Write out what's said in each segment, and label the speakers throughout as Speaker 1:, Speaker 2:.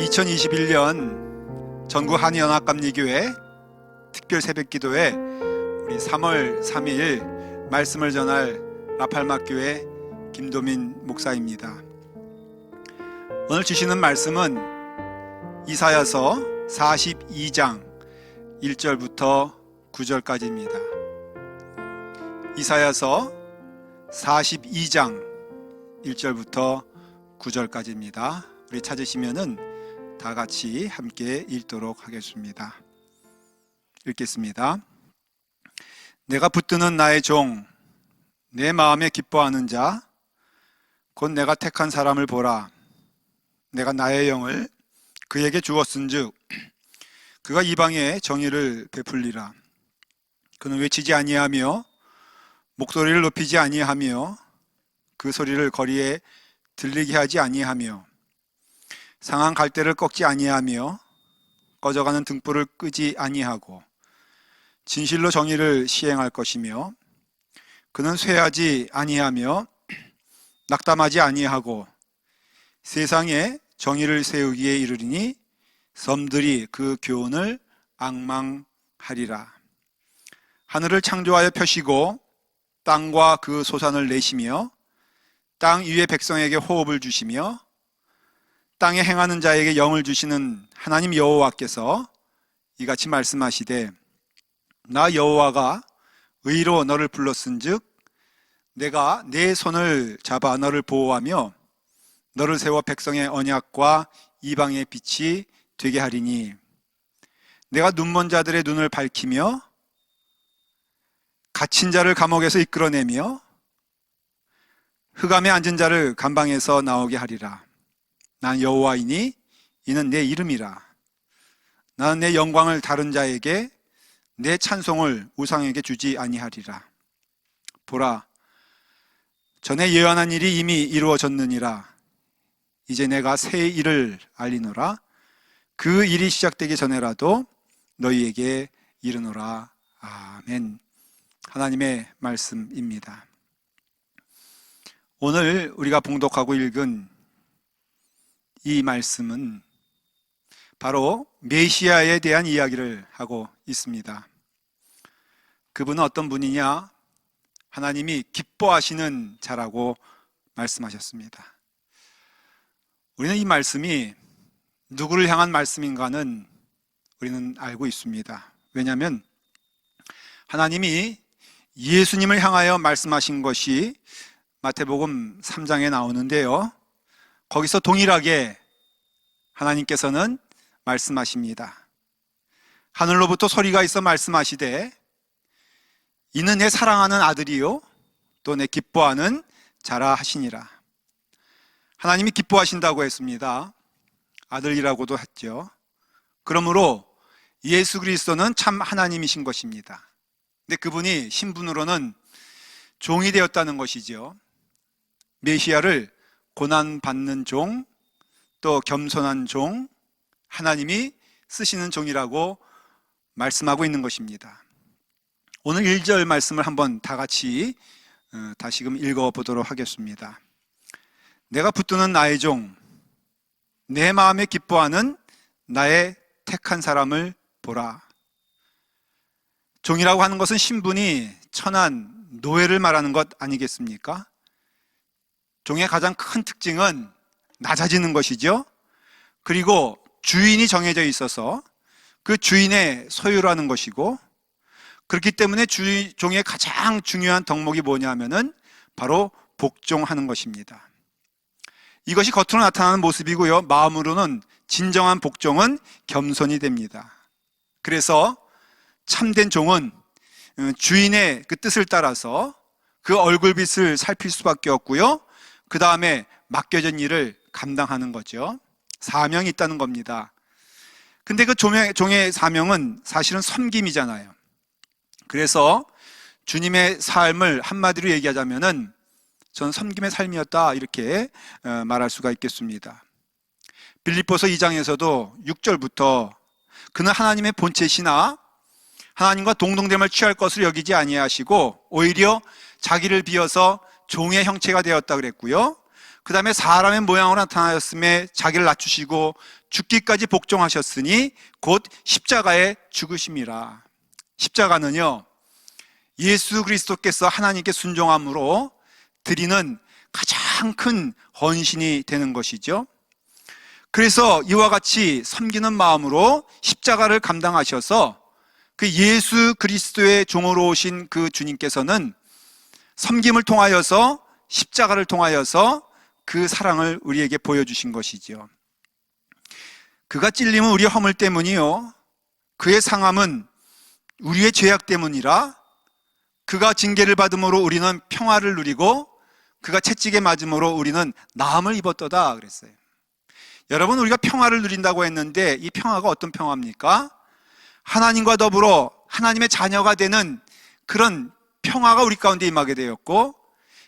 Speaker 1: 2021년 전국 한인연합감리교회 특별 새벽기도회 우리 3월 3일 말씀을 전할 라팔막교회 김도민 목사입니다. 오늘 주시는 말씀은 이사야서 42장 1절부터 9절까지입니다. 이사야서 42장 1절부터 9절까지입니다. 우리 찾으시면은 다 같이 함께 읽도록 하겠습니다. 읽겠습니다. 내가 붙드는 나의 종, 내 마음에 기뻐하는 자, 곧 내가 택한 사람을 보라. 내가 나의 영을 그에게 주었은즉 그가 이방에 정의를 베풀리라. 그는 외치지 아니하며 목소리를 높이지 아니하며 그 소리를 거리에 들리게 하지 아니하며 상한 갈대를 꺾지 아니하며 꺼져가는 등불을 끄지 아니하고 진실로 정의를 시행할 것이며 그는 쇠하지 아니하며 낙담하지 아니하고 세상에 정의를 세우기에 이르리니 섬들이 그 교훈을 앙망하리라. 하늘을 창조하여 펴시고 땅과 그 소산을 내시며 땅 위의 백성에게 호흡을 주시며 땅에 행하는 자에게 영을 주시는 하나님 여호와께서 이같이 말씀하시되 나 여호와가 의로 너를 불렀은즉 내가 내 손을 잡아 너를 보호하며 너를 세워 백성의 언약과 이방의 빛이 되게 하리니 내가 눈먼 자들의 눈을 밝히며 갇힌 자를 감옥에서 이끌어내며 흑암에 앉은 자를 감방에서 나오게 하리라. 난 여호와이니 이는 내 이름이라. 나는 내 영광을 다른 자에게 내 찬송을 우상에게 주지 아니하리라. 보라, 전에 예언한 일이 이미 이루어졌느니라. 이제 내가 새 일을 알리노라. 그 일이 시작되기 전에라도 너희에게 이르노라. 아멘. 하나님의 말씀입니다. 오늘 우리가 봉독하고 읽은 이 말씀은 바로 메시아에 대한 이야기를 하고 있습니다. 그분은 어떤 분이냐? 하나님이 기뻐하시는 자라고 말씀하셨습니다. 우리는 이 말씀이 누구를 향한 말씀인가는 우리는 알고 있습니다. 왜냐하면 하나님이 예수님을 향하여 말씀하신 것이 마태복음 3장에 나오는데요, 거기서 동일하게 하나님께서는 말씀하십니다. 하늘로부터 소리가 있어 말씀하시되 이는 내 사랑하는 아들이요 또 내 기뻐하는 자라 하시니라. 하나님이 기뻐하신다고 했습니다. 아들이라고도 했죠. 그러므로 예수 그리스도는 참 하나님이신 것입니다. 근데 그분이 신분으로는 종이 되었다는 것이죠. 메시아를 고난받는 종, 또 겸손한 종, 하나님이 쓰시는 종이라고 말씀하고 있는 것입니다. 오늘 1절 말씀을 한번 다 같이 다시금 읽어보도록 하겠습니다. 내가 붙드는 나의 종, 내 마음에 기뻐하는 나의 택한 사람을 보라. 종이라고 하는 것은 신분이 천한 노예를 말하는 것 아니겠습니까? 종의 가장 큰 특징은 낮아지는 것이죠. 그리고 주인이 정해져 있어서 그 주인의 소유라는 것이고, 그렇기 때문에 종의 가장 중요한 덕목이 뭐냐면은 바로 복종하는 것입니다. 이것이 겉으로 나타나는 모습이고요, 마음으로는 진정한 복종은 겸손이 됩니다. 그래서 참된 종은 주인의 그 뜻을 따라서 그 얼굴빛을 살필 수밖에 없고요, 그 다음에 맡겨진 일을 감당하는 거죠. 사명이 있다는 겁니다. 근데 그 종의 사명은 사실은 섬김이잖아요. 그래서 주님의 삶을 한마디로 얘기하자면은 전 섬김의 삶이었다, 이렇게 말할 수가 있겠습니다. 빌립보서 2장에서도 6절부터 그는 하나님의 본체시나 하나님과 동등됨을 취할 것을 여기지 아니하시고 오히려 자기를 비어서 종의 형체가 되었다 그랬고요, 그 다음에 사람의 모양으로 나타나셨음에 자기를 낮추시고 죽기까지 복종하셨으니 곧 십자가에 죽으심이라. 십자가는요, 예수 그리스도께서 하나님께 순종함으로 드리는 가장 큰 헌신이 되는 것이죠. 그래서 이와 같이 섬기는 마음으로 십자가를 감당하셔서 그 예수 그리스도의 종으로 오신 그 주님께서는 섬김을 통하여서, 십자가를 통하여서 그 사랑을 우리에게 보여주신 것이죠. 그가 찔림은 우리의 허물 때문이요, 그의 상함은 우리의 죄악 때문이라. 그가 징계를 받음으로 우리는 평화를 누리고 그가 채찍에 맞음으로 우리는 나음을 입었도다 그랬어요. 여러분, 우리가 평화를 누린다고 했는데 이 평화가 어떤 평화입니까? 하나님과 더불어 하나님의 자녀가 되는 그런 평화가 우리 가운데 임하게 되었고,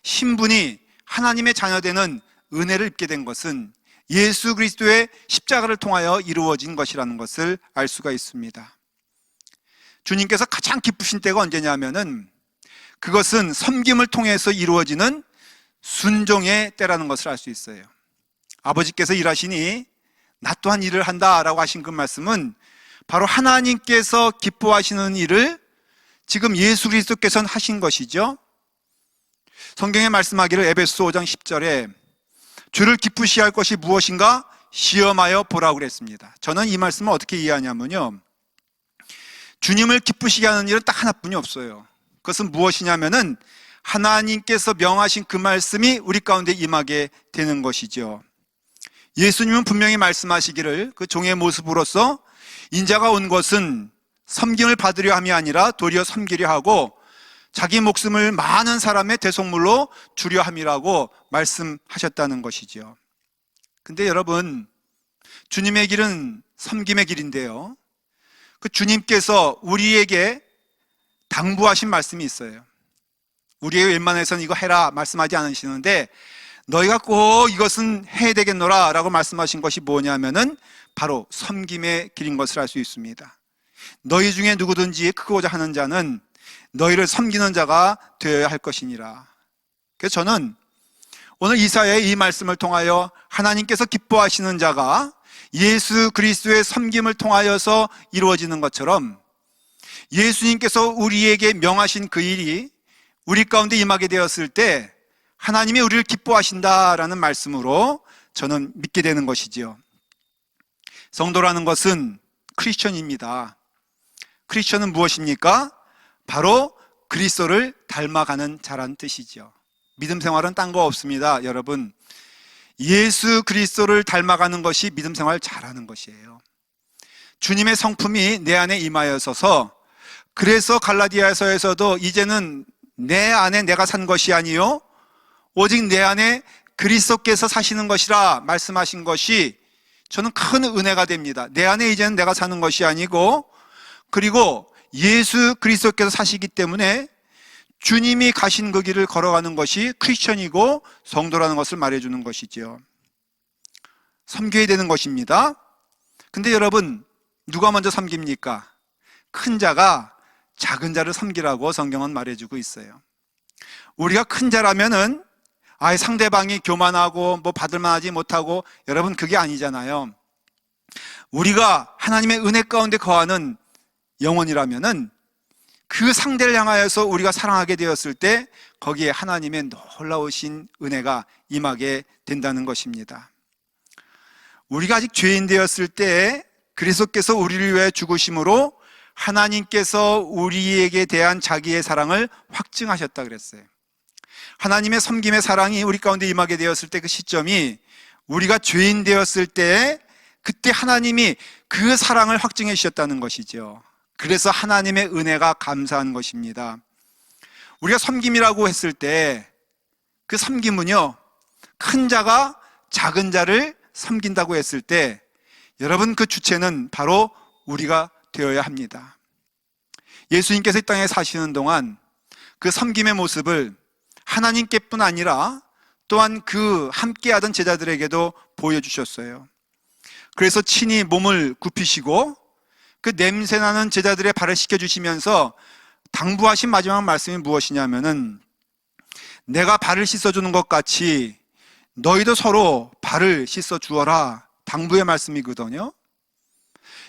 Speaker 1: 신분이 하나님의 자녀되는 은혜를 입게 된 것은 예수 그리스도의 십자가를 통하여 이루어진 것이라는 것을 알 수가 있습니다. 주님께서 가장 기쁘신 때가 언제냐면은 그것은 섬김을 통해서 이루어지는 순종의 때라는 것을 알 수 있어요. 아버지께서 일하시니 나 또한 일을 한다라고 하신 그 말씀은 바로 하나님께서 기뻐하시는 일을 지금 예수 그리스도께서는 하신 것이죠. 성경에 말씀하기를 에베소 5장 10절에 주를 기쁘시게 할 것이 무엇인가 시험하여 보라고 그랬습니다. 저는 이 말씀을 어떻게 이해하냐면요, 주님을 기쁘시게 하는 일은 딱 하나뿐이 없어요. 그것은 무엇이냐면은 하나님께서 명하신 그 말씀이 우리 가운데 임하게 되는 것이죠. 예수님은 분명히 말씀하시기를 그 종의 모습으로서 인자가 온 것은 섬김을 받으려 함이 아니라 도리어 섬기려 하고 자기 목숨을 많은 사람의 대속물로 주려 함이라고 말씀하셨다는 것이죠. 근데 여러분, 주님의 길은 섬김의 길인데요, 그 주님께서 우리에게 당부하신 말씀이 있어요. 우리에게 웬만해서는 이거 해라 말씀하지 않으시는데 너희가 꼭 이것은 해야 되겠노라 라고 말씀하신 것이 뭐냐면은 바로 섬김의 길인 것을 알 수 있습니다. 너희 중에 누구든지 크고자 하는 자는 너희를 섬기는 자가 되어야 할 것이니라. 그래서 저는 오늘 이사야의 이 말씀을 통하여 하나님께서 기뻐하시는 자가 예수 그리스도의 섬김을 통하여서 이루어지는 것처럼 예수님께서 우리에게 명하신 그 일이 우리 가운데 임하게 되었을 때 하나님이 우리를 기뻐하신다라는 말씀으로 저는 믿게 되는 것이지요. 성도라는 것은 크리스천입니다. 크리스천은 무엇입니까? 바로 그리스도를 닮아가는 자란 뜻이죠. 믿음 생활은 딴 거 없습니다. 여러분, 예수 그리스도를 닮아가는 것이 믿음 생활 잘하는 것이에요. 주님의 성품이 내 안에 임하여서서, 그래서 갈라디아서에서도 이제는 내 안에 내가 산 것이 아니요 오직 내 안에 그리스도께서 사시는 것이라 말씀하신 것이 저는 큰 은혜가 됩니다. 내 안에 이제는 내가 사는 것이 아니고, 그리고 예수 그리스도께서 사시기 때문에 주님이 가신 그 길을 걸어가는 것이 크리스천이고 성도라는 것을 말해주는 것이죠. 섬겨야 되는 것입니다. 근데 여러분, 누가 먼저 섬깁니까? 큰 자가 작은 자를 섬기라고 성경은 말해주고 있어요. 우리가 큰 자라면은 상대방이 교만하고 뭐 받을만하지 못하고, 여러분 그게 아니잖아요. 우리가 하나님의 은혜 가운데 거하는 영혼이라면은 그 상대를 향하여서 우리가 사랑하게 되었을 때 거기에 하나님의 놀라우신 은혜가 임하게 된다는 것입니다. 우리가 아직 죄인 되었을 때 그리스도께서 우리를 위해 죽으심으로 하나님께서 우리에게 대한 자기의 사랑을 확증하셨다 그랬어요. 하나님의 섬김의 사랑이 우리 가운데 임하게 되었을 때 그 시점이 우리가 죄인 되었을 때, 그때 하나님이 그 사랑을 확증해 주셨다는 것이죠. 그래서 하나님의 은혜가 감사한 것입니다. 우리가 섬김이라고 했을 때 그 섬김은요, 큰 자가 작은 자를 섬긴다고 했을 때 여러분, 그 주체는 바로 우리가 되어야 합니다. 예수님께서 이 땅에 사시는 동안 그 섬김의 모습을 하나님께뿐 아니라 또한 그 함께하던 제자들에게도 보여주셨어요. 그래서 친히 몸을 굽히시고 그 냄새나는 제자들의 발을 씻겨주시면서 당부하신 마지막 말씀이 무엇이냐면은 내가 발을 씻어주는 것 같이 너희도 서로 발을 씻어 주어라. 당부의 말씀이거든요.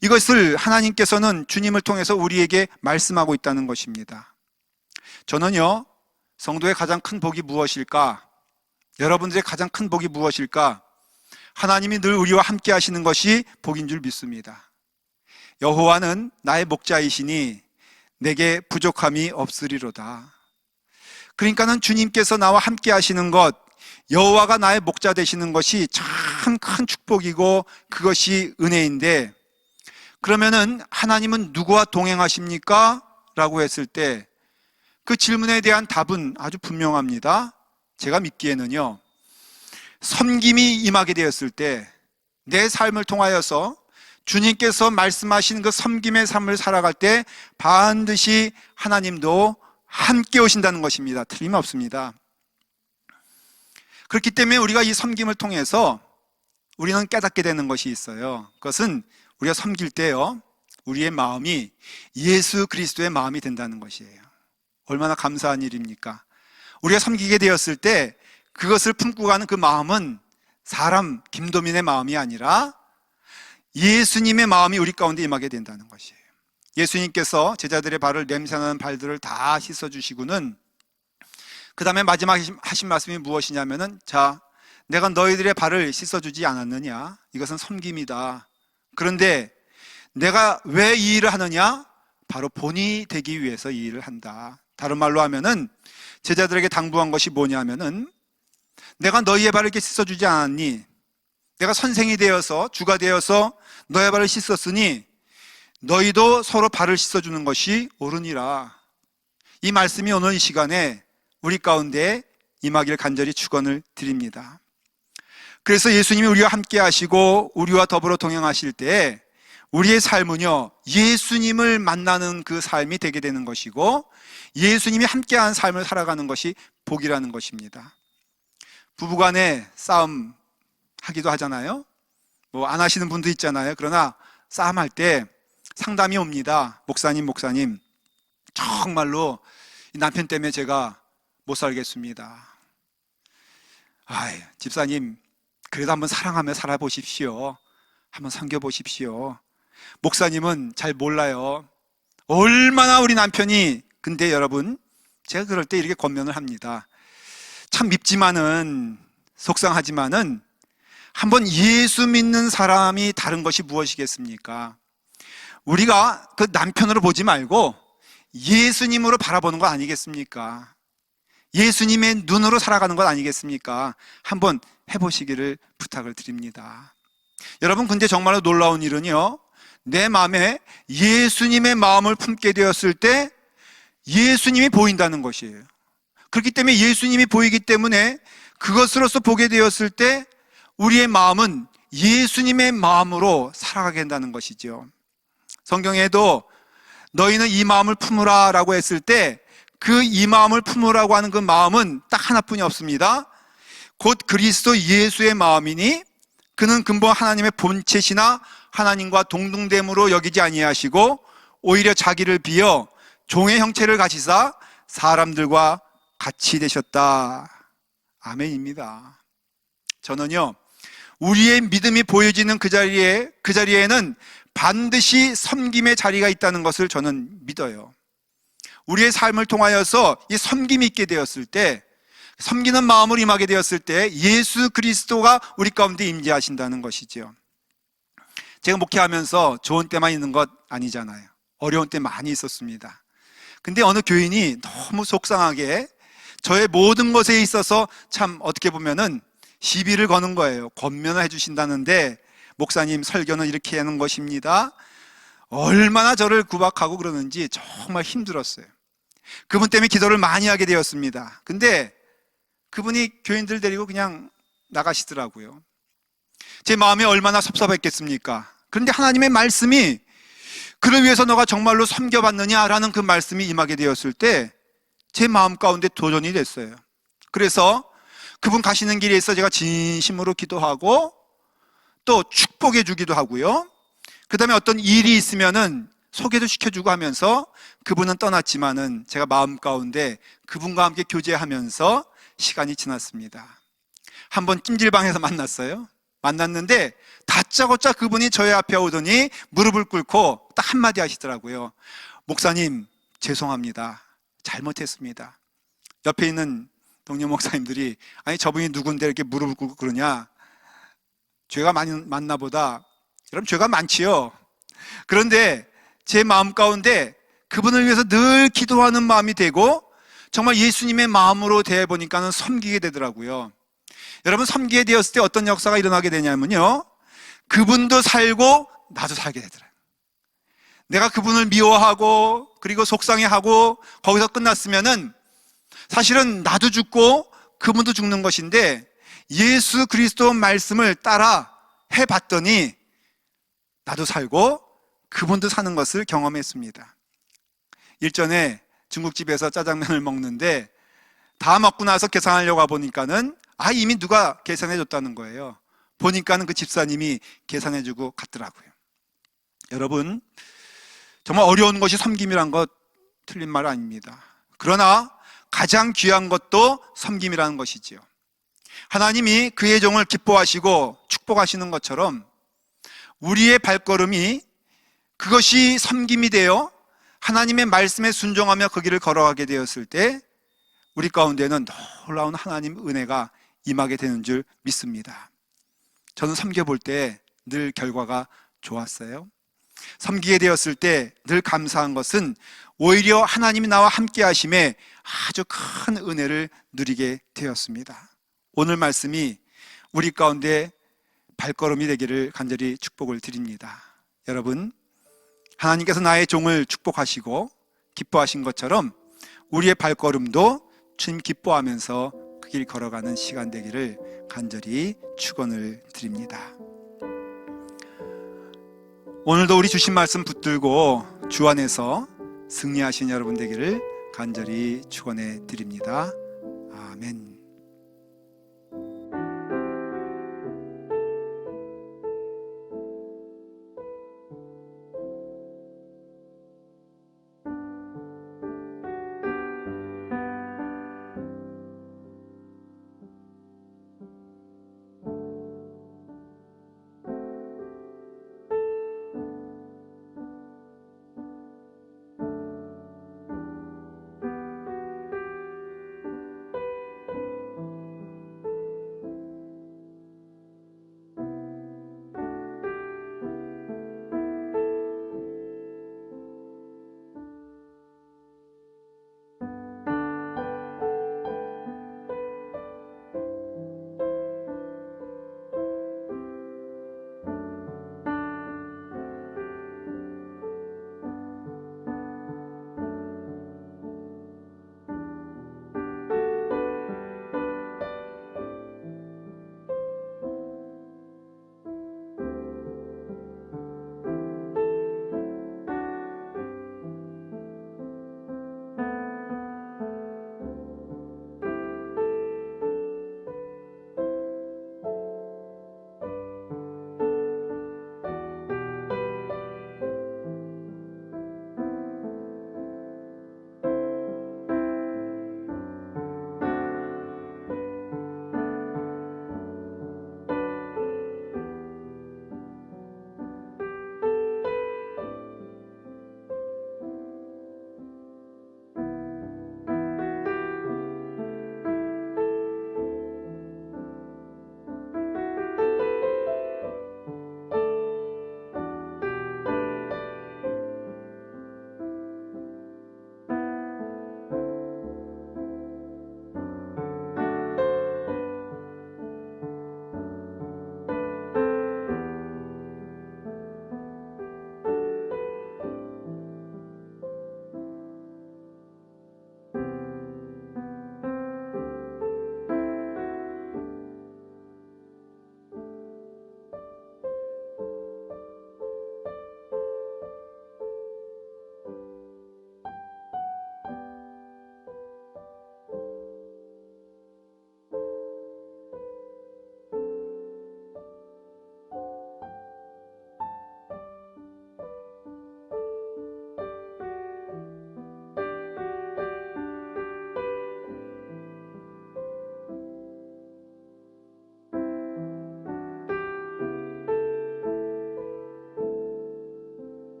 Speaker 1: 이것을 하나님께서는 주님을 통해서 우리에게 말씀하고 있다는 것입니다. 저는요, 성도의 가장 큰 복이 무엇일까? 여러분들의 가장 큰 복이 무엇일까? 하나님이 늘 우리와 함께 하시는 것이 복인 줄 믿습니다. 여호와는 나의 목자이시니 내게 부족함이 없으리로다. 그러니까는 주님께서 나와 함께 하시는 것, 여호와가 나의 목자 되시는 것이 참 큰 축복이고 그것이 은혜인데, 그러면은 하나님은 누구와 동행하십니까? 라고 했을 때 그 질문에 대한 답은 아주 분명합니다. 제가 믿기에는요, 섬김이 임하게 되었을 때, 내 삶을 통하여서 주님께서 말씀하신 그 섬김의 삶을 살아갈 때 반드시 하나님도 함께 오신다는 것입니다. 틀림없습니다. 그렇기 때문에 우리가 이 섬김을 통해서 우리는 깨닫게 되는 것이 있어요. 그것은 우리가 섬길 때요, 우리의 마음이 예수 그리스도의 마음이 된다는 것이에요. 얼마나 감사한 일입니까? 우리가 섬기게 되었을 때 그것을 품고 가는 그 마음은 사람 김도민의 마음이 아니라 예수님의 마음이 우리 가운데 임하게 된다는 것이에요. 예수님께서 제자들의 발을, 냄새나는 발들을 다 씻어주시고는 그 다음에 마지막 하신 말씀이 무엇이냐면은, 자, 내가 너희들의 발을 씻어주지 않았느냐? 이것은 섬김이다. 그런데 내가 왜 이 일을 하느냐? 바로 본이 되기 위해서 이 일을 한다. 다른 말로 하면은 제자들에게 당부한 것이 뭐냐면은, 내가 너희의 발을 이렇게 씻어주지 않았니? 내가 선생이 되어서, 주가 되어서 너의 발을 씻었으니 너희도 서로 발을 씻어주는 것이 옳으니라. 이 말씀이 오늘 이 시간에 우리 가운데 임하기를 간절히 축원을 드립니다. 그래서 예수님이 우리와 함께 하시고 우리와 더불어 동행하실 때 우리의 삶은요, 예수님을 만나는 그 삶이 되게 되는 것이고, 예수님이 함께한 삶을 살아가는 것이 복이라는 것입니다. 부부간에 싸움 하기도 하잖아요. 뭐 안 하시는 분도 있잖아요. 그러나 싸움할 때 상담이 옵니다. 목사님, 정말로 남편 때문에 제가 못 살겠습니다. 집사님, 그래도 한번 사랑하며 살아보십시오. 한번 섬겨보십시오. 목사님은 잘 몰라요. 얼마나 우리 남편이, 근데 여러분, 제가 그럴 때 이렇게 권면을 합니다. 참 밉지만은, 속상하지만은, 한번 예수 믿는 사람이 다른 것이 무엇이겠습니까? 우리가 그 남편으로 보지 말고 예수님으로 바라보는 거 아니겠습니까? 예수님의 눈으로 살아가는 것 아니겠습니까? 한번 해보시기를 부탁을 드립니다. 여러분, 근데 정말로 놀라운 일은요, 내 마음에 예수님의 마음을 품게 되었을 때 예수님이 보인다는 것이에요. 그렇기 때문에 예수님이 보이기 때문에 그것으로서 보게 되었을 때 우리의 마음은 예수님의 마음으로 살아가게 된다는 것이죠. 성경에도 너희는 이 마음을 품으라 라고 했을 때 그 이 마음을 품으라고 하는 그 마음은 딱 하나뿐이 없습니다. 곧 그리스도 예수의 마음이니 그는 근본 하나님의 본체시나 하나님과 동등됨으로 여기지 아니하시고 오히려 자기를 비어 종의 형체를 가지사 사람들과 같이 되셨다. 아멘입니다. 저는요, 우리의 믿음이 보여지는 그 자리에는 반드시 섬김의 자리가 있다는 것을 저는 믿어요. 우리의 삶을 통하여서 이 섬김이 있게 되었을 때, 섬기는 마음을 임하게 되었을 때 예수 그리스도가 우리 가운데 임재하신다는 것이죠. 제가 목회하면서 좋은 때만 있는 것 아니잖아요. 어려운 때 많이 있었습니다. 근데 어느 교인이 너무 속상하게 저의 모든 것에 있어서 참 어떻게 보면은 시비를 거는 거예요. 권면을 해주신다는데, 목사님 설교는 이렇게 하는 것입니다. 얼마나 저를 구박하고 그러는지 정말 힘들었어요. 그분 때문에 기도를 많이 하게 되었습니다. 근데 그분이 교인들 데리고 그냥 나가시더라고요. 제 마음이 얼마나 섭섭했겠습니까? 그런데 하나님의 말씀이 그를 위해서 너가 정말로 섬겨봤느냐라는 그 말씀이 임하게 되었을 때 제 마음 가운데 도전이 됐어요. 그래서 그분 가시는 길에 있어 제가 진심으로 기도하고 또 축복해 주기도 하고요. 그 다음에 어떤 일이 있으면은 소개도 시켜주고 하면서 그분은 떠났지만은 제가 마음 가운데 그분과 함께 교제하면서 시간이 지났습니다. 한번 찜질방에서 만났는데 다짜고짜 그분이 저희 앞에 오더니 무릎을 꿇고 딱 한마디 하시더라고요. 목사님, 죄송합니다. 잘못했습니다. 옆에 있는 동료 목사님들이, 아니 저분이 누군데 이렇게 무릎을 꿇고 그러냐, 죄가 많나 보다. 여러분, 죄가 많지요. 그런데 제 마음 가운데 그분을 위해서 늘 기도하는 마음이 되고 정말 예수님의 마음으로 대해보니까는 섬기게 되더라고요. 여러분, 섬기게 되었을 때 어떤 역사가 일어나게 되냐면요, 그분도 살고 나도 살게 되더라고요. 내가 그분을 미워하고 그리고 속상해하고 거기서 끝났으면은 사실은 나도 죽고 그분도 죽는 것인데, 예수 그리스도 말씀을 따라 해봤더니 나도 살고 그분도 사는 것을 경험했습니다. 일전에 중국집에서 짜장면을 먹는데 다 먹고 나서 계산하려고 가보니까는 이미 누가 계산해 줬다는 거예요. 보니까는 그 집사님이 계산해 주고 갔더라고요. 여러분, 정말 어려운 것이 섬김이란 것 틀린 말 아닙니다. 그러나 가장 귀한 것도 섬김이라는 것이지요. 하나님이 그의 종을 기뻐하시고 축복하시는 것처럼 우리의 발걸음이 그것이 섬김이 되어 하나님의 말씀에 순종하며 그 길을 걸어가게 되었을 때 우리 가운데는 놀라운 하나님 은혜가 임하게 되는 줄 믿습니다. 저는 섬겨볼 때 늘 결과가 좋았어요. 섬기게 되었을 때 늘 감사한 것은 오히려 하나님이 나와 함께 하심에 아주 큰 은혜를 누리게 되었습니다. 오늘 말씀이 우리 가운데 발걸음이 되기를 간절히 축복을 드립니다. 여러분, 하나님께서 나의 종을 축복하시고 기뻐하신 것처럼 우리의 발걸음도 주님 기뻐하면서 그 길 걸어가는 시간 되기를 간절히 축원을 드립니다. 오늘도 우리 주신 말씀 붙들고 주 안에서 승리하신 여러분 되기를 간절히 축원해 드립니다. 아멘.